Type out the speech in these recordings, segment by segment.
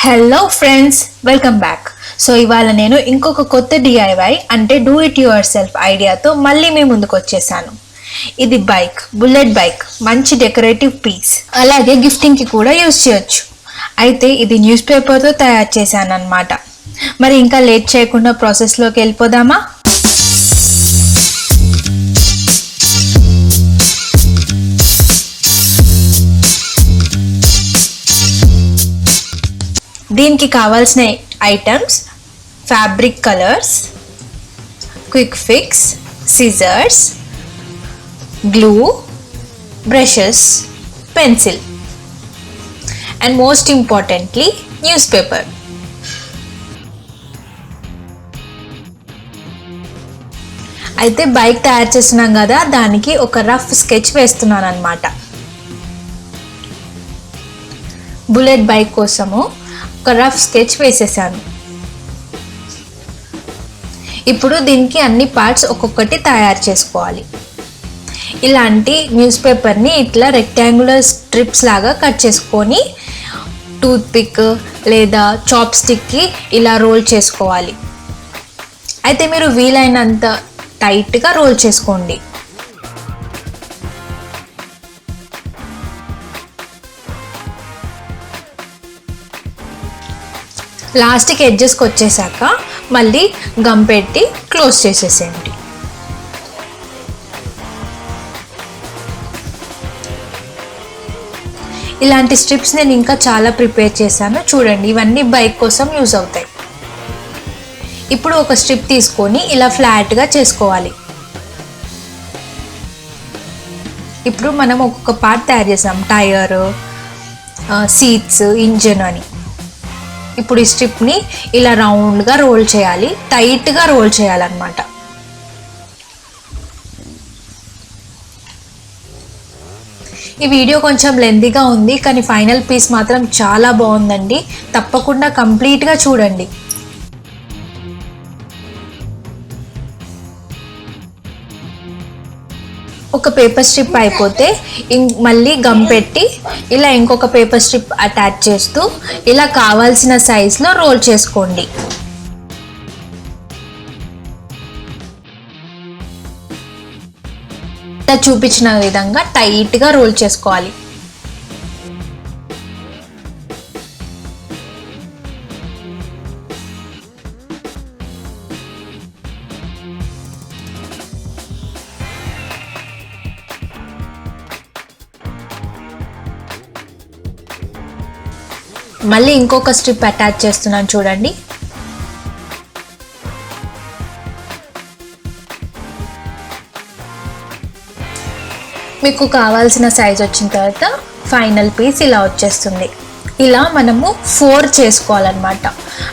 Hello friends, welcome back. So ఇవాళ నేను ఇంకొక కొత్త డిఐవై అంటే డూ ఇట్ యువర్ సెల్ఫ్ ఐడియాతో మళ్ళీ మీ ముందుకు వచ్చేసాను. ఇది బైక్, బుల్లెట్ బైక్, మంచి డెకరేటివ్ పీస్, అలాగే గిఫ్టింగ్కి కూడా యూజ్ చేయొచ్చు. అయితే ఇది న్యూస్ పేపర్తో తయారు చేశాను అన్నమాట. మరి ఇంకా లేట్ చేయకుండా ప్రాసెస్లోకి వెళ్ళిపోదామా? దీనికి కావాల్సిన items: fabric colours, quick fix, scissors, glue, brushes, pencil and most importantly news paper. అయితే బైక్ తయారు చేస్తున్నాం కదా, దానికి ఒక రఫ్ స్కెచ్ వేస్తున్నాను అన్నమాట. బుల్లెట్ బైక్ కోసము ఒక రఫ్ స్కెచ్ వేసేసాను. ఇప్పుడు దీనికి అన్ని పార్ట్స్ ఒక్కొక్కటి తయారు చేసుకోవాలి. ఇలాంటి న్యూస్ పేపర్ని ఇట్లా రెక్టాంగులర్ స్ట్రిప్స్ లాగా కట్ చేసుకొని టూత్ పిక్ లేదా చాప్ స్టిక్కి ఇలా రోల్ చేసుకోవాలి. అయితే మీరు వీలైనంత టైట్గా రోల్ చేసుకోండి. లాస్ట్కి ఎడ్జెస్కి వచ్చేసాక మళ్ళీ గమ్ పెట్టి క్లోజ్ చేసేసేయండి. ఇలాంటి స్ట్రిప్స్ నేను ఇంకా చాలా ప్రిపేర్ చేశాను, చూడండి. ఇవన్నీ బైక్ కోసం యూజ్ అవుతాయి. ఇప్పుడు ఒక స్ట్రిప్ తీసుకొని ఇలా ఫ్లాట్గా చేసుకోవాలి. ఇప్పుడు మనం ఒక్కొక్క పార్ట్ తయారు చేసాం, టైర్, సీట్స్, ఇంజన్ అని. ఇప్పుడు ఈ స్ట్రిప్ని ఇలా రౌండ్గా రోల్ చేయాలి, టైట్గా రోల్ చేయాలన్నమాట. ఈ వీడియో కొంచెం లెంతీగా ఉంది, కానీ ఫైనల్ పీస్ మాత్రం చాలా బాగుందండి. తప్పకుండా కంప్లీట్గా చూడండి. ఒక పేపర్ స్ట్రిప్ అయిపోతే మళ్ళీ గమ్ పెట్టి ఇలా ఇంకొక పేపర్ స్ట్రిప్ అటాచ్ చేస్తూ ఇలా కావాల్సిన సైజులో రోల్ చేసుకోండి. ఇలా చూపించిన విధంగా టైట్గా రోల్ చేసుకోవాలి. మళ్ళీ ఇంకొక స్ట్రిప్ అటాచ్ చేస్తున్నాను, చూడండి. మీకు కావాల్సిన సైజ్ వచ్చిన తర్వాత ఫైనల్ పీస్ ఇలా వచ్చేస్తుంది. ఇలా మనము 4 చేసుకోవాలన్నమాట.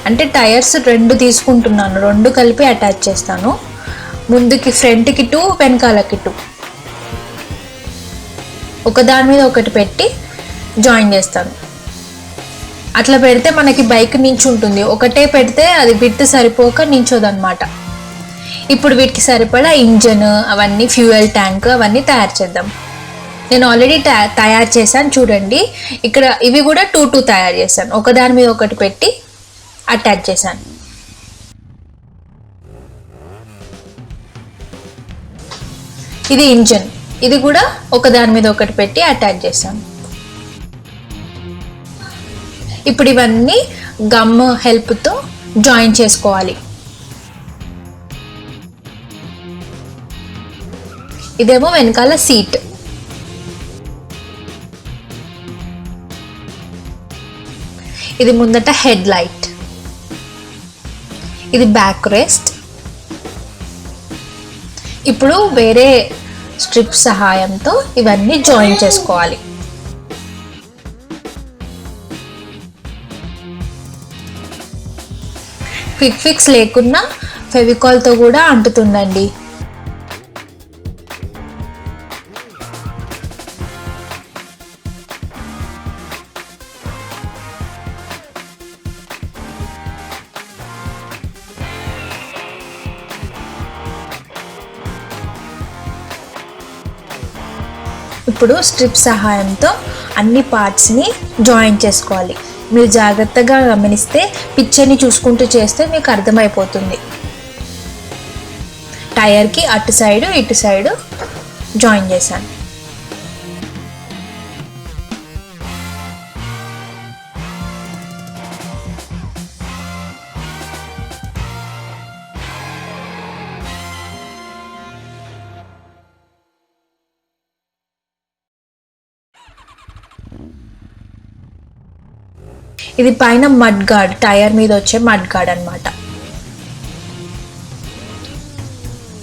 అంటే టైర్స్ 2 తీసుకుంటున్నాను, 2 కలిపి అటాచ్ చేస్తాను. ముందుకి ఫ్రంట్కి 2, వెనకాలకి 2, ఒకదాని మీద ఒకటి పెట్టి జాయిన్ చేస్తాను. అట్లా పెడితే మనకి బైక్ నించుంటుంది. ఒకటే పెడితే అది విడ్త్ సరిపోక నించోదన్నమాట. ఇప్పుడు వీటికి సరిపడా ఇంజన్, అవన్నీ ఫ్యూయల్ ట్యాంక్ అవన్నీ తయారు చేద్దాం. నేను ఆల్రెడీ తయారు చేశాను, చూడండి. ఇక్కడ ఇవి కూడా 2 తయారు చేశాను, ఒకదాని మీద ఒకటి పెట్టి అటాచ్ చేశాను. ఇది ఇంజన్, ఇది కూడా ఒకదాని మీద ఒకటి పెట్టి అటాచ్ చేశాను. ఇప్పుడు ఇవన్నీ గమ్ హెల్ప్తో జాయిన్ చేసుకోవాలి. ఇదేమో వెనకాల సీట్, ఇది ముందట హెడ్ లైట్, ఇది బ్యాక్ రెస్ట్. ఇప్పుడు వేరే స్ట్రిప్ సహాయంతో ఇవన్నీ జాయిన్ చేసుకోవాలి. క్విక్ ఫిక్స్ లేకున్నా ఫెవికాల్తో కూడా అంటుతుందండి. ఇప్పుడు స్ట్రిప్ సహాయంతో అన్ని పార్ట్స్ని జాయిన్ చేసుకోవాలి. మీరు జాగ్రత్తగా గమనిస్తే పిక్చర్ని చూసుకుంటూ చేస్తే మీకు అర్థమైపోతుంది. టైర్కి అటు సైడు ఇటు సైడు జాయిన్ చేశాను. ఇది పైన మడ్ గార్డ్, టైర్ మీద వచ్చే మడ్ గార్డ్ అనమాట.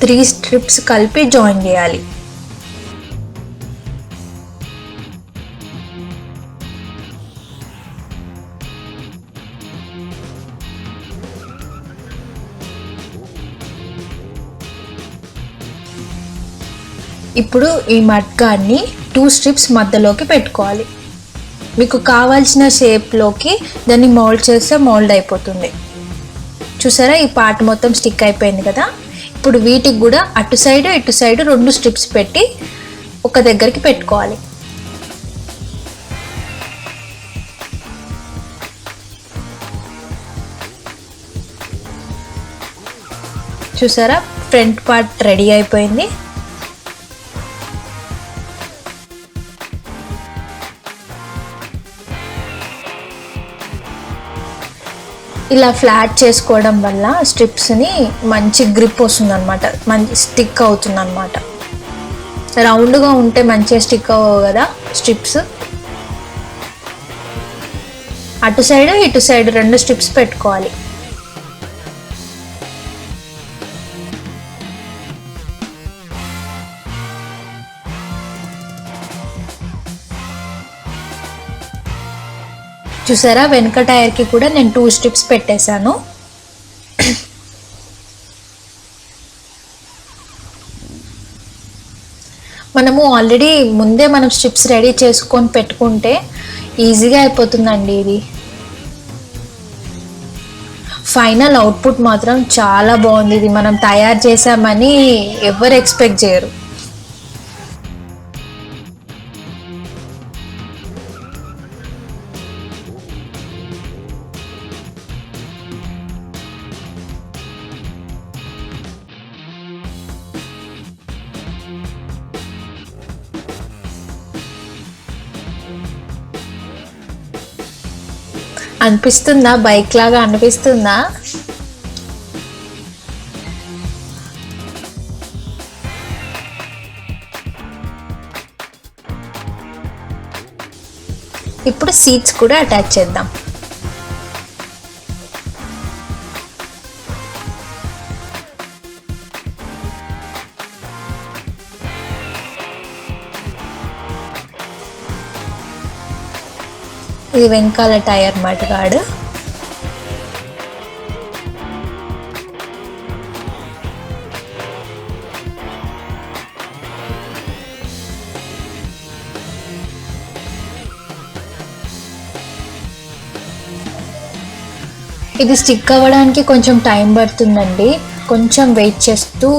3 స్ట్రిప్స్ కలిపి జాయిన్ చేయాలి. ఇప్పుడు ఈ మడ్ గార్డ్ని 2 స్ట్రిప్స్ మధ్యలోకి పెట్టుకోవాలి. మీకు కావాల్సిన షేప్లోకి దాన్ని మోల్డ్ చేస్తే మోల్డ్ అయిపోతుంది. చూసారా, ఈ పార్ట్ మొత్తం స్టిక్ అయిపోయింది కదా. ఇప్పుడు వీటికి కూడా అటు సైడు ఇటు సైడు 2 స్ట్రిప్స్ పెట్టి ఒక దగ్గరికి పెట్టుకోవాలి. చూసారా, ఫ్రంట్ పార్ట్ రెడీ అయిపోయింది. ఇలా ఫ్లాట్ చేసుకోవడం వల్ల స్ట్రిప్స్ని మంచి గ్రిప్ వస్తుంది అనమాట, మంచి స్టిక్ అవుతుంది అనమాట. రౌండ్గా ఉంటే మంచిగా స్టిక్ అవ్వవు కదా స్ట్రిప్స్. అటు సైడు ఇటు సైడు 2 స్ట్రిప్స్ పెట్టుకోవాలి. చూసారా, వెనక టైర్కి కూడా నేను 2 స్ట్రిప్స్ పెట్టేశాను. మనము ఆల్రెడీ ముందే మనం స్ట్రిప్స్ రెడీ చేసుకొని పెట్టుకుంటే ఈజీగా అయిపోతుందండి. ఇది ఫైనల్ అవుట్పుట్ మాత్రం చాలా బాగుంది. ఇది మనం తయారు చేసామని ఎవరు ఎక్స్పెక్ట్ చేయరు. అనిపిస్తుందా, బైక్ లాగా అనిపిస్తుందా? ఇప్పుడు సీట్స్ కూడా అటాచ్ చేద్దాం. ఇది వెనకాల టైర్ మడ్ గార్డ్. ఇది స్టిక్ అవ్వడానికి కొంచెం టైం పడుతుందండి. కొంచెం వెయిట్ చేస్తూ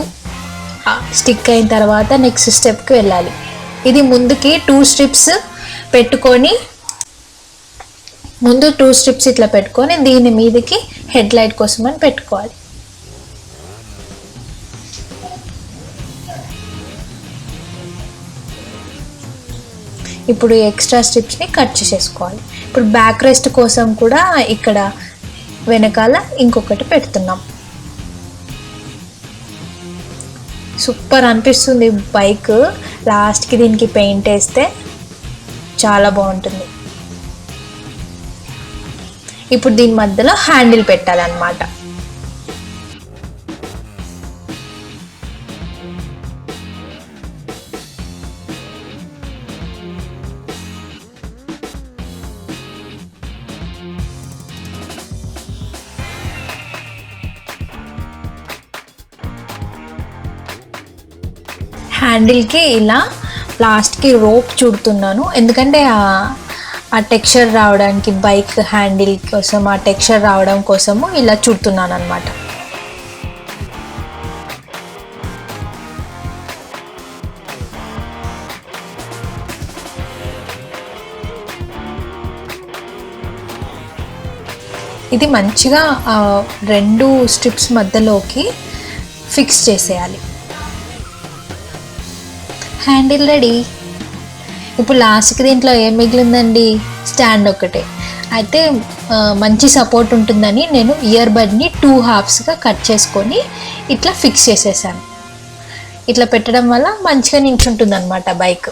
స్టిక్ అయిన తర్వాత నెక్స్ట్ స్టెప్కి వెళ్ళాలి. ఇది ముందుకి 2 స్ట్రిప్స్ పెట్టుకొని, ముందు 2 స్ట్రిప్స్ ఇట్లా పెట్టుకొని దీని మీదకి హెడ్ లైట్ కోసం అని పెట్టుకోవాలి. ఇప్పుడు ఎక్స్ట్రా స్ట్రిప్స్ని కట్ చేసేసుకోవాలి. ఇప్పుడు బ్యాక్ రెస్ట్ కోసం కూడా ఇక్కడ వెనకాల ఇంకొకటి పెడుతున్నాం. సూపర్ అనిపిస్తుంది బైక్. లాస్ట్కి దీనికి పెయింట్ వేస్తే చాలా బాగుంటుంది. ఇప్పుడు దీని మధ్యలో హ్యాండిల్ పెట్టాలన్నమాట. హ్యాండిల్కి ఇలా లాస్ట్కి రోప్ చుడుతున్నాను, ఎందుకంటే ఆ టెక్స్చర్ రావడానికి, బైక్ హ్యాండిల్ కోసం ఆ టెక్స్చర్ రావడం కోసము ఇలా చుడుతున్నాను అనమాట. ఇది మంచిగా 2 స్ట్రిప్స్ మధ్యలోకి ఫిక్స్ చేసేయాలి. Handle ready. ఇప్పుడు లాస్ట్కి దీంట్లో ఏం మిగిలిందండి, స్టాండ్ ఒకటే. అయితే మంచి సపోర్ట్ ఉంటుందని నేను ఇయర్ బడ్ని 2 హాఫ్స్గా కట్ చేసుకొని ఇట్లా ఫిక్స్ చేసేసాను. ఇట్లా పెట్టడం వల్ల మంచిగా నించుంటుంది అనమాట బైక్.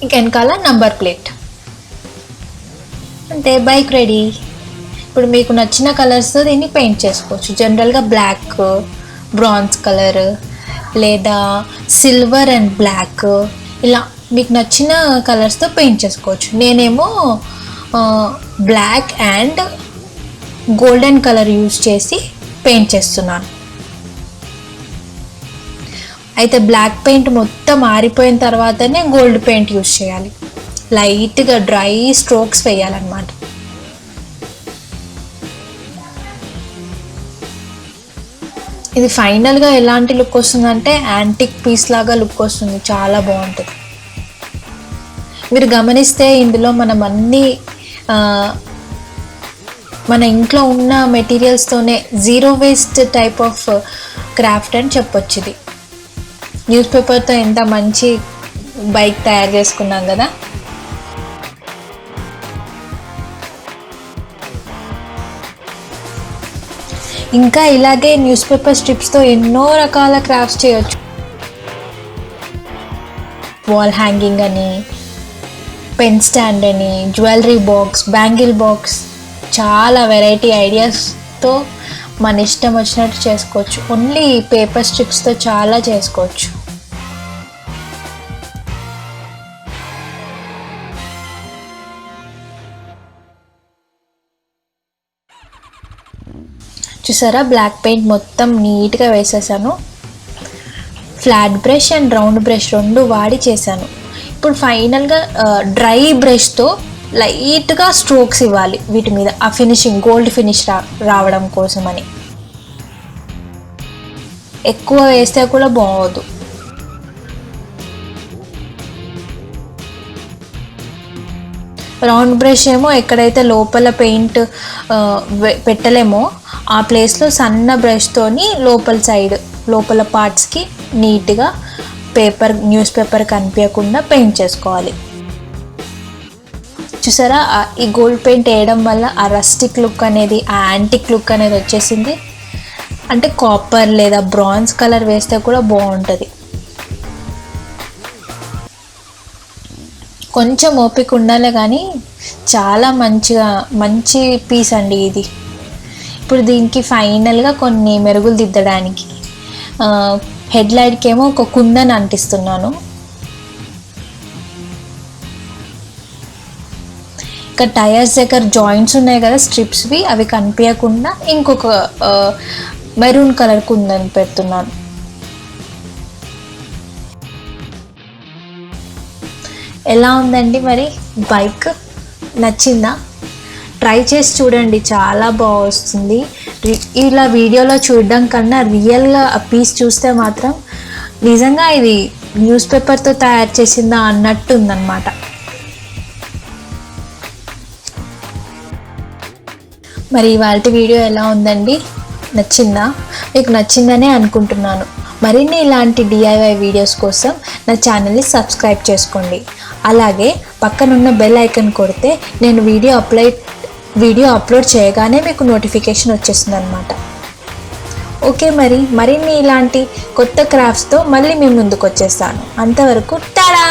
ఇంక వెనకాల నంబర్ ప్లేట్. అంతే, బైక్ రెడీ. ఇప్పుడు మీకు నచ్చిన కలర్స్తో దీన్ని పెయింట్ చేసుకోవచ్చు. జనరల్గా బ్లాక్, బ్రాంజ్ కలర్ లేదా సిల్వర్ అండ్ బ్లాక్, ఇలా మీకు నచ్చిన కలర్స్తో పెయింట్ చేసుకోవచ్చు. నేనేమో black and golden colour use చేసి పెయింట్ చేస్తున్నాను. అయితే బ్లాక్ పెయింట్ మొత్తం ఆరిపోయిన తర్వాతనే గోల్డ్ పెయింట్ యూజ్ చేయాలి. లైట్గా డ్రై స్ట్రోక్స్ వేయాలన్నమాట. ఇది ఫైనల్గా ఎలాంటి లుక్ వస్తుందంటే యాంటిక్ పీస్ లాగా లుక్ వస్తుంది, చాలా బాగుంటుంది. మీరు గమనిస్తే ఇందులో మనం అన్నీ మన ఇంట్లో ఉన్న మెటీరియల్స్తోనే zero waste type of craft అని చెప్పొచ్చు. ఇది న్యూస్ పేపర్తో ఎంత మంచి బైక్ తయారు చేసుకున్నాం కదా. ఇంకా ఇలాగే న్యూస్ పేపర్ స్ట్రిప్స్తో ఎన్నో రకాల క్రాఫ్ట్స్ చేయొచ్చు. వాల్ హ్యాంగింగ్ అని, పెన్ స్టాండ్ అని, జ్యువెలరీ బాక్స్, బ్యాంగిల్ బాక్స్, చాలా వెరైటీ ఐడియాస్తో మన ఇష్టం వచ్చినట్టు చేసుకోవచ్చు. ఓన్లీ పేపర్ స్ట్రిప్స్తో చాలా చేసుకోవచ్చు. చూసారా, బ్లాక్ పెయింట్ మొత్తం నీట్గా వేసేసాను. Flat brush and round brush 2 వాడి చేశాను. ఇప్పుడు ఫైనల్గా డ్రై బ్రష్తో లైట్గా స్ట్రోక్స్ ఇవ్వాలి వీటి మీద, ఆ ఫినిషింగ్ గోల్డ్ ఫినిష్ రావడం కోసమని. ఎక్కువ వేస్తే కూడా బాగోదు. రౌండ్ బ్రష్ ఏమో ఎక్కడైతే లోపల పెయింట్ పెట్టలేమో ఆ ప్లేస్లో సన్న బ్రష్తోని లోపల పార్ట్స్కి నీట్గా న్యూస్ పేపర్ కనిపించకుండా పెయింట్ చేసుకోవాలి. చూసారా, ఈ గోల్డ్ పెయింట్ వేయడం వల్ల ఆ రస్టిక్ లుక్ అనేది, ఆ యాంటిక్ లుక్ అనేది వచ్చేసింది. అంటే కాపర్ లేదా బ్రాంజ్ కలర్ వేస్తే కూడా బాగుంటుంది. కొంచెం ఓపిక ఉండాలి కానీ చాలా మంచి పీస్ అండి ఇది. ఇప్పుడు దీనికి ఫైనల్గా కొన్ని మెరుగులు దిద్దడానికి హెడ్ లైట్కి ఏమో ఒక కుందన్ అంటిస్తున్నాను. ఇంకా టైర్స్ దగ్గర జాయింట్స్ ఉన్నాయి కదా స్ట్రిప్స్వి, అవి కనిపించకుండా ఇంకొక మెరూన్ కలర్ కుందన్ పెడుతున్నాను. ఎలా ఉందండి మరి బైక్, నచ్చిందా? ట్రై చేసి చూడండి, చాలా బాగా వస్తుంది. ఇలా వీడియోలో చూడడం కన్నా రియల్గా ఆ పీస్ చూస్తే మాత్రం నిజంగా ఇది న్యూస్ పేపర్తో తయారు చేసిందా అన్నట్టు ఉందన్నమాట. మరి ఇవాళ వీడియో ఎలా ఉందండి, నచ్చిందా? మీకు నచ్చిందనే అనుకుంటున్నాను. మరిన్ని ఇలాంటి DIY వీడియోస్ కోసం నా ఛానల్ని సబ్స్క్రైబ్ చేసుకోండి. అలాగే పక్కనున్న బెల్ ఐకాన్ కొడితే నేను వీడియో అప్లోడ్ చేయగానే మీకు నోటిఫికేషన్ వచ్చేస్తుంది అనమాట. ఓకే, మరిన్ని ఇలాంటి కొత్త క్రాఫ్ట్స్తో మళ్ళీ మీ ముందుకు వచ్చేస్తాను. అంతవరకు టాడా.